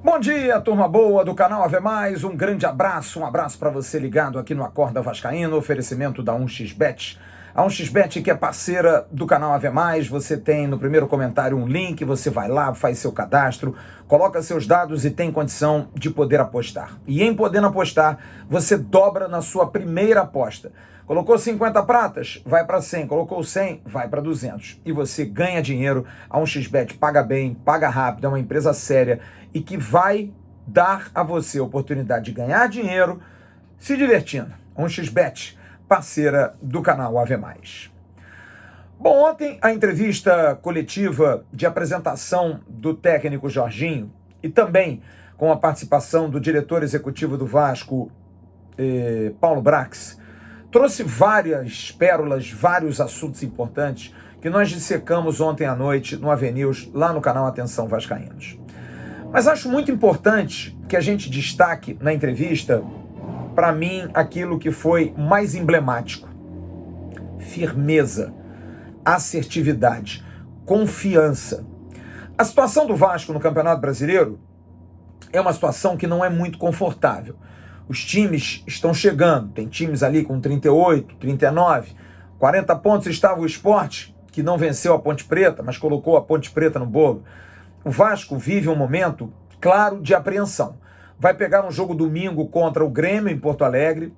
Bom dia, turma boa do canal Ave Mais, um grande abraço, para você ligado aqui no Acorda Vascaíno, oferecimento da 1xBet. A 1xBet que é parceira do canal Ave Mais, você tem no primeiro comentário um link, você vai lá, faz seu cadastro, coloca seus dados e tem condição de poder apostar. E em podendo apostar, você dobra na sua primeira aposta. Colocou 50 pratas, vai para 100. Colocou 100, vai para 200. E você ganha dinheiro. A 1xBet paga bem, paga rápido, é uma empresa séria e que vai dar a você a oportunidade de ganhar dinheiro se divertindo. 1xBet, parceira do canal Ave Mais. Bom, ontem a entrevista coletiva de apresentação do técnico Jorginho e também com a participação do diretor executivo do Vasco, Paulo Brax, trouxe várias pérolas, vários assuntos importantes que nós dissecamos ontem à noite no Avenews, lá no canal Atenção Vascaínos. Mas acho muito importante que a gente destaque na entrevista, para mim, aquilo que foi mais emblemático: firmeza, assertividade, confiança. A situação do Vasco no Campeonato Brasileiro é uma situação que não é muito confortável. Os times estão chegando, tem times ali com 38, 39, 40 pontos estava o Sport, que não venceu a Ponte Preta, mas colocou a Ponte Preta no bolo. O Vasco vive um momento, claro, de apreensão. Vai pegar um jogo domingo contra o Grêmio em Porto Alegre.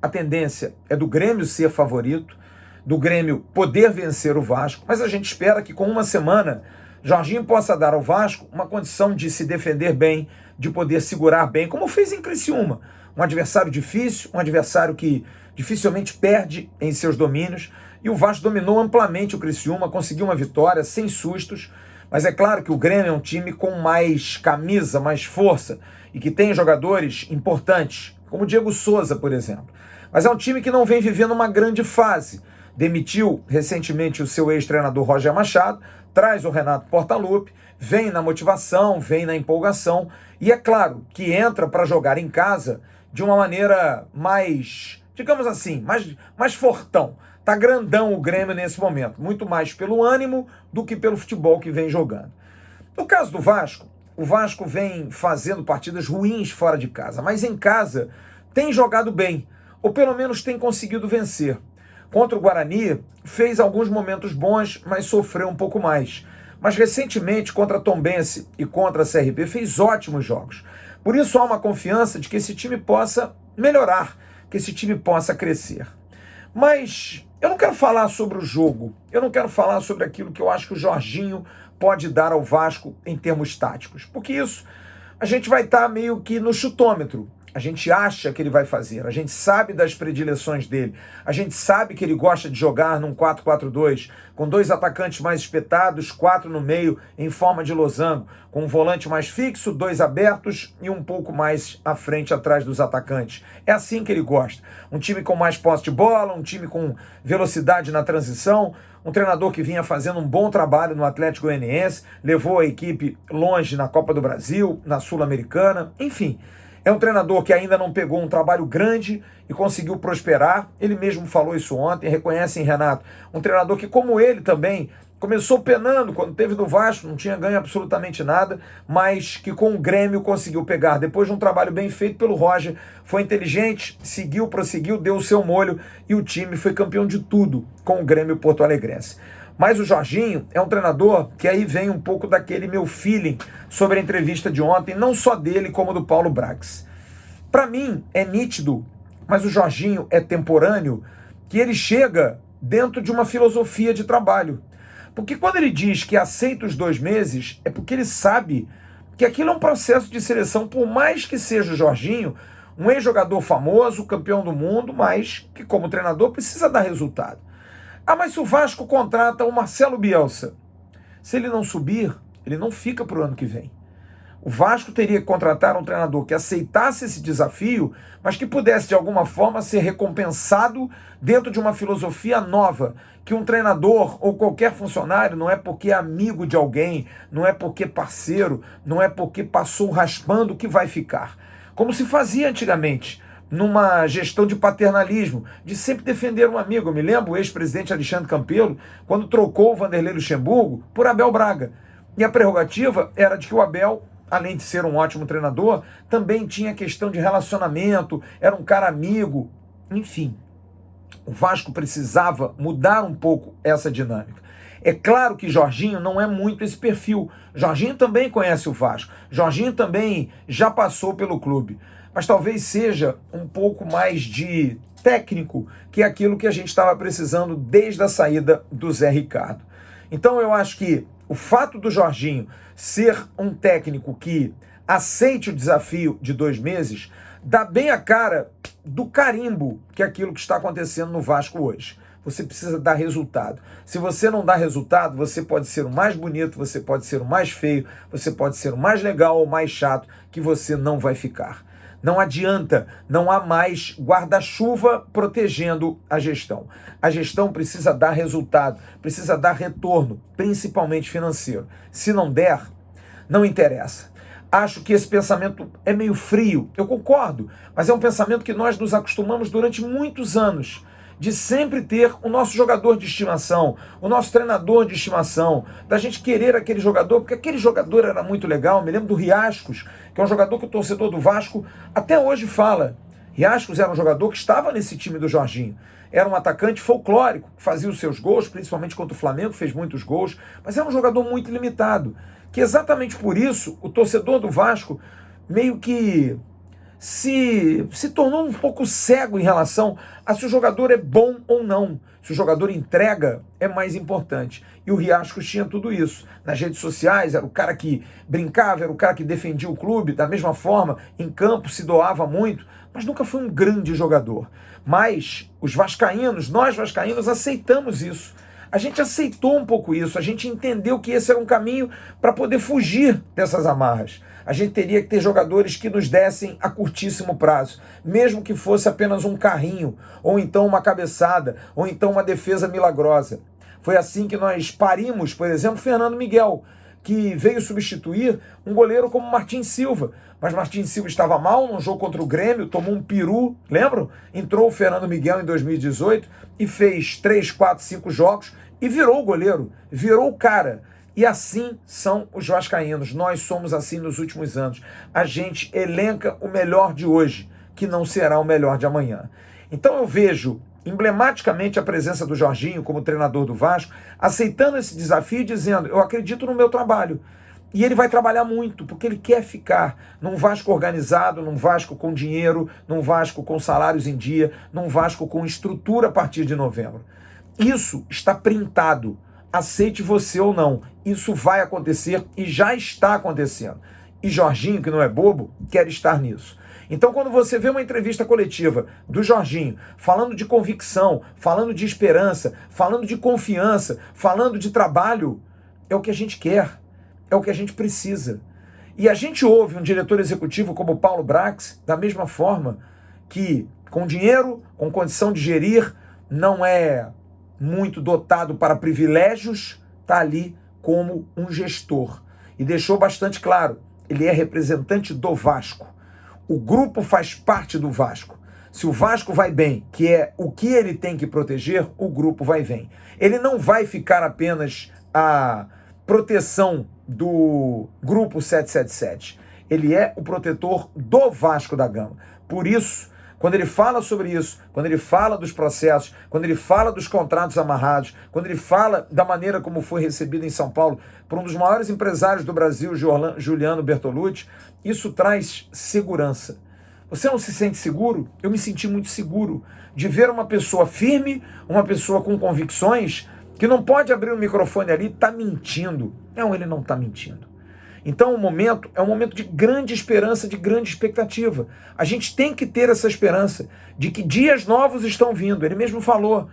A tendência é do Grêmio ser favorito, do Grêmio poder vencer o Vasco, mas a gente espera que com uma semana Jorginho possa dar ao Vasco uma condição de se defender bem, de poder segurar bem, como fez em Criciúma. Um adversário difícil, um adversário que dificilmente perde em seus domínios, e o Vasco dominou amplamente o Criciúma, conseguiu uma vitória sem sustos, mas é claro que o Grêmio é um time com mais camisa, mais força, e que tem jogadores importantes, como o Diego Souza, por exemplo. Mas é um time que não vem vivendo uma grande fase. Demitiu recentemente o seu ex-treinador Roger Machado, traz o Renato Portaluppi, vem na motivação, vem na empolgação, e é claro que entra para jogar em casa de uma maneira mais, digamos assim, mais fortão. Tá grandão o Grêmio nesse momento, muito mais pelo ânimo do que pelo futebol que vem jogando. No caso do Vasco, o Vasco vem fazendo partidas ruins fora de casa, mas em casa tem jogado bem, ou pelo menos tem conseguido vencer. Contra o Guarani, fez alguns momentos bons, mas sofreu um pouco mais. Mas recentemente, contra a Tombense e contra a CRB, fez ótimos jogos. Por isso há uma confiança de que esse time possa melhorar, que esse time possa crescer. Mas eu não quero falar sobre o jogo, eu não quero falar sobre aquilo que eu acho que o Jorginho pode dar ao Vasco em termos táticos, porque isso a gente vai estar meio que no chutômetro. A gente acha que ele vai fazer, a gente sabe das predileções dele, a gente sabe que ele gosta de jogar num 4-4-2, com dois atacantes mais espetados, 4 no meio, em forma de losango, com um volante mais fixo, 2 abertos e um pouco mais à frente, atrás dos atacantes. É assim que ele gosta. Um time com mais posse de bola, um time com velocidade na transição, um treinador que vinha fazendo um bom trabalho no Atlético Goianiense, levou a equipe longe na Copa do Brasil, na Sul-Americana, enfim. É um treinador que ainda não pegou um trabalho grande e conseguiu prosperar. Ele mesmo falou isso ontem, reconhece em Renato. Um treinador que, como ele também, começou penando quando teve no Vasco, não tinha ganho absolutamente nada, mas que com o Grêmio conseguiu pegar. Depois de um trabalho bem feito pelo Roger, foi inteligente, seguiu, prosseguiu, deu o seu molho e o time foi campeão de tudo com o Grêmio porto-alegrense. Mas o Jorginho é um treinador que aí vem um pouco daquele meu feeling sobre a entrevista de ontem, não só dele como do Paulo Brax. Para mim é nítido, mas o Jorginho é temporâneo, que ele chega dentro de uma filosofia de trabalho. Porque quando ele diz que aceita os 2 meses, é porque ele sabe que aquilo é um processo de seleção, por mais que seja o Jorginho, um ex-jogador famoso, campeão do mundo, mas que como treinador precisa dar resultado. Ah, mas se o Vasco contrata o Marcelo Bielsa, se ele não subir, ele não fica para o ano que vem. O Vasco teria que contratar um treinador que aceitasse esse desafio, mas que pudesse de alguma forma ser recompensado dentro de uma filosofia nova, que um treinador ou qualquer funcionário não é porque é amigo de alguém, não é porque é parceiro, não é porque passou raspando que vai ficar. Como se fazia antigamente, numa gestão de paternalismo, de sempre defender um amigo. Eu me lembro o ex-presidente Alexandre Campelo, quando trocou o Vanderlei Luxemburgo por Abel Braga. E a prerrogativa era de que o Abel além de ser um ótimo treinador, também tinha questão de relacionamento, era um cara amigo, enfim. O Vasco precisava mudar um pouco essa dinâmica. É claro que Jorginho não é muito esse perfil. Jorginho também conhece o Vasco. Jorginho também já passou pelo clube. Mas talvez seja um pouco mais de técnico que aquilo que a gente estava precisando desde a saída do Zé Ricardo. Então eu acho que o fato do Jorginho ser um técnico que aceite o desafio de 2 meses dá bem a cara do carimbo que é aquilo que está acontecendo no Vasco hoje. Você precisa dar resultado. Se você não dá resultado, você pode ser o mais bonito, você pode ser o mais feio, você pode ser o mais legal ou o mais chato, que você não vai ficar. Não adianta, não há mais guarda-chuva protegendo a gestão. A gestão precisa dar resultado, precisa dar retorno, principalmente financeiro. Se não der, não interessa. Acho que esse pensamento é meio frio, eu concordo, mas é um pensamento que nós nos acostumamos durante muitos anos, de sempre ter o nosso jogador de estimação, o nosso treinador de estimação, da gente querer aquele jogador, porque aquele jogador era muito legal. Me lembro do Riascos, que é um jogador que o torcedor do Vasco até hoje fala. Riascos era um jogador que estava nesse time do Jorginho. Era um atacante folclórico, fazia os seus gols, principalmente contra o Flamengo, fez muitos gols, mas era um jogador muito limitado, que exatamente por isso o torcedor do Vasco meio que se tornou um pouco cego em relação a se o jogador é bom ou não. Se o jogador entrega, é mais importante. E o Riascos tinha tudo isso. Nas redes sociais, era o cara que brincava, era o cara que defendia o clube, da mesma forma, em campo se doava muito, mas nunca foi um grande jogador. Mas os vascaínos, nós vascaínos, aceitamos isso. A gente aceitou um pouco isso, a gente entendeu que esse era um caminho para poder fugir dessas amarras. A gente teria que ter jogadores que nos dessem a curtíssimo prazo, mesmo que fosse apenas um carrinho, ou então uma cabeçada, ou então uma defesa milagrosa. Foi assim que nós parimos, por exemplo, Fernando Miguel, que veio substituir um goleiro como Martin Silva. Mas Martin Silva estava mal num jogo contra o Grêmio, tomou um peru, lembram? Entrou o Fernando Miguel em 2018 e fez 3, 4, 5 jogos e virou o goleiro, virou o cara. E assim são os vascaínos, nós somos assim nos últimos anos. A gente elenca o melhor de hoje, que não será o melhor de amanhã. Então eu vejo emblematicamente a presença do Jorginho como treinador do Vasco, aceitando esse desafio e dizendo, eu acredito no meu trabalho. E ele vai trabalhar muito, porque ele quer ficar num Vasco organizado, num Vasco com dinheiro, num Vasco com salários em dia, num Vasco com estrutura a partir de novembro. Isso está printado. Aceite você ou não, isso vai acontecer e já está acontecendo. E Jorginho, que não é bobo, quer estar nisso. Então, quando você vê uma entrevista coletiva do Jorginho falando de convicção, falando de esperança, falando de confiança, falando de trabalho, é o que a gente quer, é o que a gente precisa. E a gente ouve um diretor executivo como Paulo Brax, da mesma forma, que com dinheiro, com condição de gerir, não é muito dotado para privilégios, está ali como um gestor. E deixou bastante claro, ele é representante do Vasco. O grupo faz parte do Vasco. Se o Vasco vai bem, que é o que ele tem que proteger, o grupo vai bem. Ele não vai ficar apenas a proteção do grupo 777. Ele é o protetor do Vasco da Gama. Por isso, quando ele fala sobre isso, quando ele fala dos processos, quando ele fala dos contratos amarrados, quando ele fala da maneira como foi recebido em São Paulo por um dos maiores empresários do Brasil, Juliano Bertolucci, isso traz segurança. Você não se sente seguro? Eu me senti muito seguro de ver uma pessoa firme, uma pessoa com convicções, que não pode abrir o microfone ali e está mentindo. Não, ele não está mentindo. Então o momento é um momento de grande esperança, de grande expectativa. A gente tem que ter essa esperança de que dias novos estão vindo. Ele mesmo falou,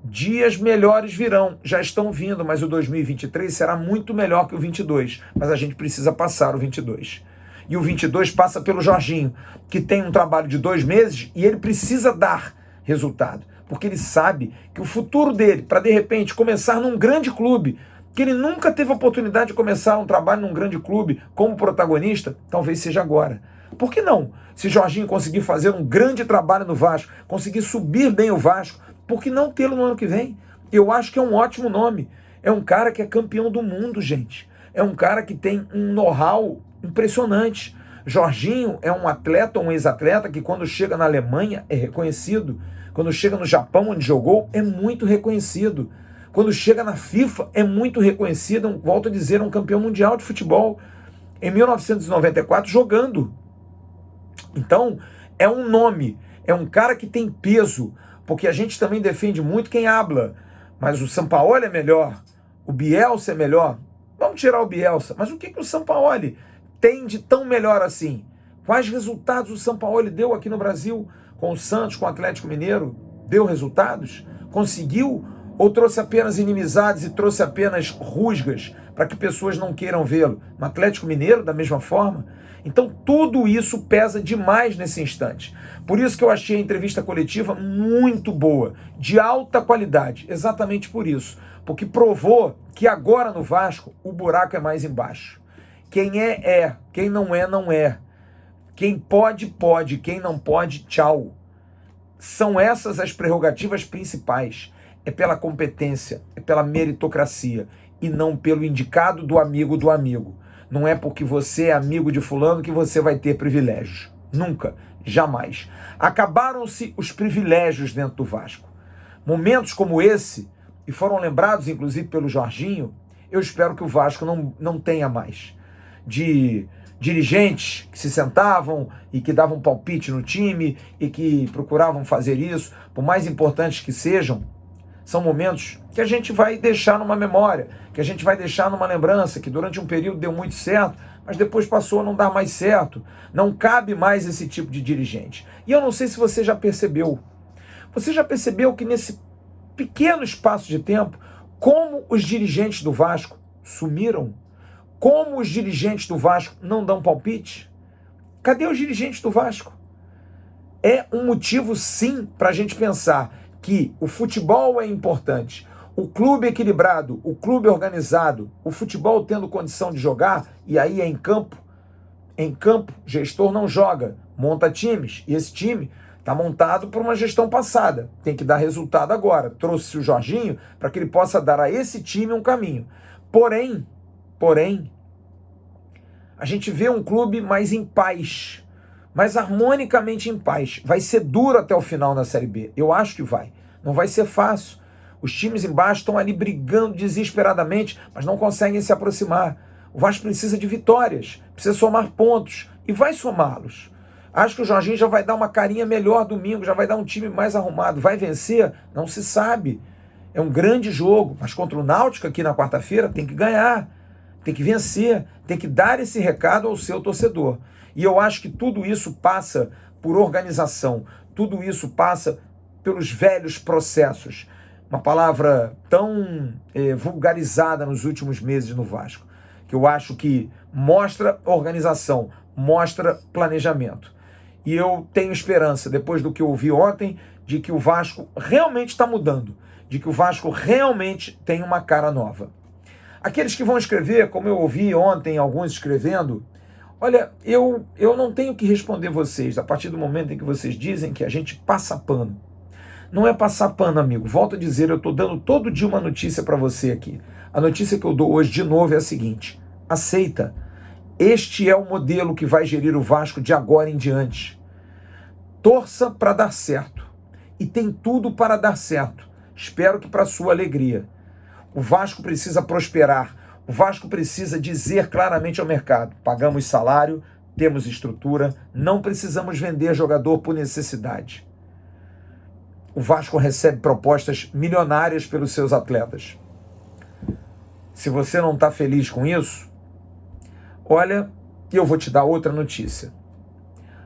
dias melhores virão, já estão vindo, mas o 2023 será muito melhor que o 22. Mas a gente precisa passar o 22. E o 22 passa pelo Jorginho, que tem um trabalho de 2 meses e ele precisa dar resultado. Porque ele sabe que o futuro dele, para de repente começar num grande clube, que ele nunca teve a oportunidade de começar um trabalho num grande clube como protagonista, talvez seja agora. Por que não? Se Jorginho conseguir fazer um grande trabalho no Vasco, conseguir subir bem o Vasco, por que não tê-lo no ano que vem? Eu acho que é um ótimo nome. É um cara que é campeão do mundo, gente. É um cara que tem um know-how impressionantes. Jorginho é um atleta, um ex-atleta que quando chega na Alemanha é reconhecido. Quando chega no Japão, onde jogou, é muito reconhecido. Quando chega na FIFA, é muito reconhecido. Volto a dizer, um campeão mundial de futebol. Em 1994, jogando. Então, é um nome. É um cara que tem peso. Porque a gente também defende muito quem habla. Mas o Sampaoli é melhor. O Bielsa é melhor. Vamos tirar o Bielsa. Mas o que o Sampaoli tem de tão melhor assim? Quais resultados o Sampaoli deu aqui no Brasil com o Santos, com o Atlético Mineiro? Deu resultados? Conseguiu? Ou trouxe apenas inimizades e trouxe apenas rusgas para que pessoas não queiram vê-lo? No Atlético Mineiro, da mesma forma? Então tudo isso pesa demais nesse instante. Por isso que eu achei a entrevista coletiva muito boa, de alta qualidade, exatamente por isso. Porque provou que agora no Vasco o buraco é mais embaixo. Quem é. Quem não é, não é. Quem pode, pode. Quem não pode, tchau. São essas as prerrogativas principais. É pela competência, é pela meritocracia e não pelo indicado do amigo do amigo. Não é porque você é amigo de fulano que você vai ter privilégios. Nunca, jamais. Acabaram-se os privilégios dentro do Vasco. Momentos como esse, e foram lembrados inclusive pelo Jorginho, eu espero que o Vasco não tenha mais. De dirigentes que se sentavam e que davam palpite no time e que procuravam fazer isso, por mais importantes que sejam, são momentos que a gente vai deixar numa memória, que a gente vai deixar numa lembrança, que durante um período deu muito certo, mas depois passou a não dar mais certo. Não cabe mais esse tipo de dirigente. E eu não sei se você já percebeu. Você já percebeu que nesse pequeno espaço de tempo, como os dirigentes do Vasco sumiram? Como os dirigentes do Vasco não dão palpite? Cadê os dirigentes do Vasco? É um motivo, sim, para a gente pensar que o futebol é importante, o clube equilibrado, o clube organizado, o futebol tendo condição de jogar, e aí é em campo. Em campo, gestor não joga, monta times, e esse time está montado por uma gestão passada, tem que dar resultado agora. Trouxe o Jorginho para que ele possa dar a esse time um caminho. Porém, a gente vê um clube mais em paz, mais harmonicamente em paz. Vai ser duro até o final na Série B. Eu acho que vai. Não vai ser fácil. Os times embaixo estão ali brigando desesperadamente, mas não conseguem se aproximar. O Vasco precisa de vitórias, precisa somar pontos e vai somá-los. Acho que o Jorginho já vai dar uma carinha melhor domingo, já vai dar um time mais arrumado. Vai vencer? Não se sabe. É um grande jogo, mas contra o Náutico aqui na quarta-feira tem que ganhar, tem que vencer, tem que dar esse recado ao seu torcedor. E eu acho que tudo isso passa por organização, tudo isso passa pelos velhos processos. Uma palavra tão vulgarizada nos últimos meses no Vasco, que eu acho que mostra organização, mostra planejamento. E eu tenho esperança, depois do que eu ouvi ontem, de que o Vasco realmente está mudando, de que o Vasco realmente tem uma cara nova. Aqueles que vão escrever, como eu ouvi ontem alguns escrevendo, olha, eu não tenho que responder vocês a partir do momento em que vocês dizem que a gente passa pano. Não é passar pano, amigo. Volto a dizer, eu estou dando todo dia uma notícia para você aqui. A notícia que eu dou hoje de novo é a seguinte: aceita. Este é o modelo que vai gerir o Vasco de agora em diante. Torça para dar certo. E tem tudo para dar certo. Espero que para sua alegria. O Vasco precisa prosperar. O Vasco precisa dizer claramente ao mercado: pagamos salário, temos estrutura, não precisamos vender jogador por necessidade. O Vasco recebe propostas milionárias pelos seus atletas. Se você não está feliz com isso, olha, eu vou te dar outra notícia.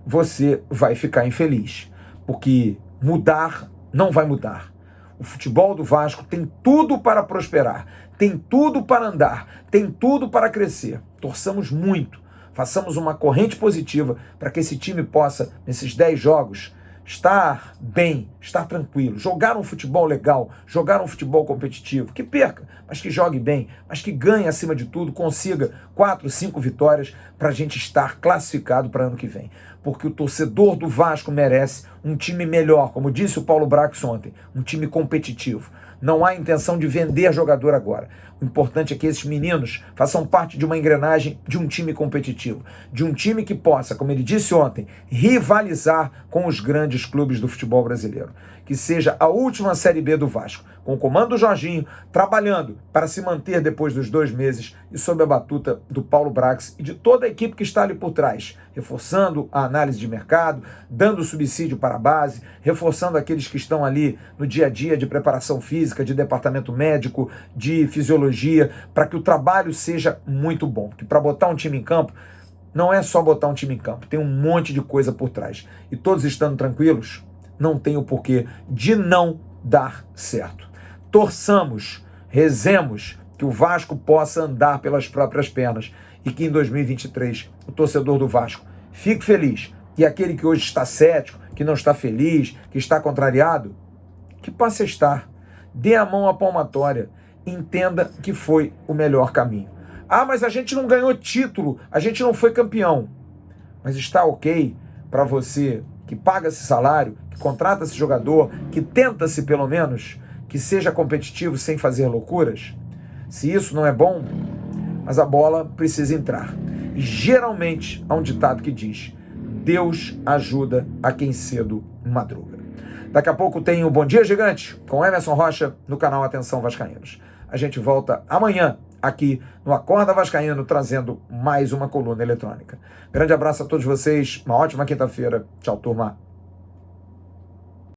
Você vai ficar infeliz, porque mudar não vai mudar. O futebol do Vasco tem tudo para prosperar, tem tudo para andar, tem tudo para crescer. Torçamos muito, façamos uma corrente positiva para que esse time possa, nesses 10 jogos, estar bem, estar tranquilo, jogar um futebol legal, jogar um futebol competitivo, que perca, mas que jogue bem, mas que ganhe acima de tudo, consiga 4, 5 vitórias para a gente estar classificado para ano que vem. Porque o torcedor do Vasco merece um time melhor, como disse o Paulo Brax ontem, um time competitivo. Não há intenção de vender jogador agora. O importante é que esses meninos façam parte de uma engrenagem de um time competitivo, de um time que possa, como ele disse ontem, rivalizar com os grandes clubes do futebol brasileiro. Que seja a última Série B do Vasco, com o comando do Jorginho, trabalhando para se manter depois dos 2 meses e sob a batuta do Paulo Brax e de toda a equipe que está ali por trás, reforçando a análise de mercado, dando subsídio para a base, reforçando aqueles que estão ali no dia a dia de preparação física, de departamento médico, de fisiologia, para que o trabalho seja muito bom. Porque para botar um time em campo, não é só botar um time em campo, tem um monte de coisa por trás. E todos estando tranquilos, não tem o porquê de não dar certo. Torçamos, rezemos que o Vasco possa andar pelas próprias pernas e que em 2023 o torcedor do Vasco fique feliz e aquele que hoje está cético, que não está feliz, que está contrariado, que passe a estar. Dê a mão à palmatória, entenda que foi o melhor caminho. Ah, mas a gente não ganhou título, a gente não foi campeão. Mas está ok para você que paga esse salário, que contrata esse jogador, que tenta-se pelo menos, que seja competitivo sem fazer loucuras? Se isso não é bom, mas a bola precisa entrar. E geralmente há um ditado que diz: Deus ajuda a quem cedo madruga. Daqui a pouco tem o Bom Dia Gigante com Emerson Rocha no canal Atenção Vascaínos. A gente volta amanhã aqui no Acorda Vascaíno, trazendo mais uma coluna eletrônica. Grande abraço a todos vocês, uma ótima quinta-feira. Tchau, turma.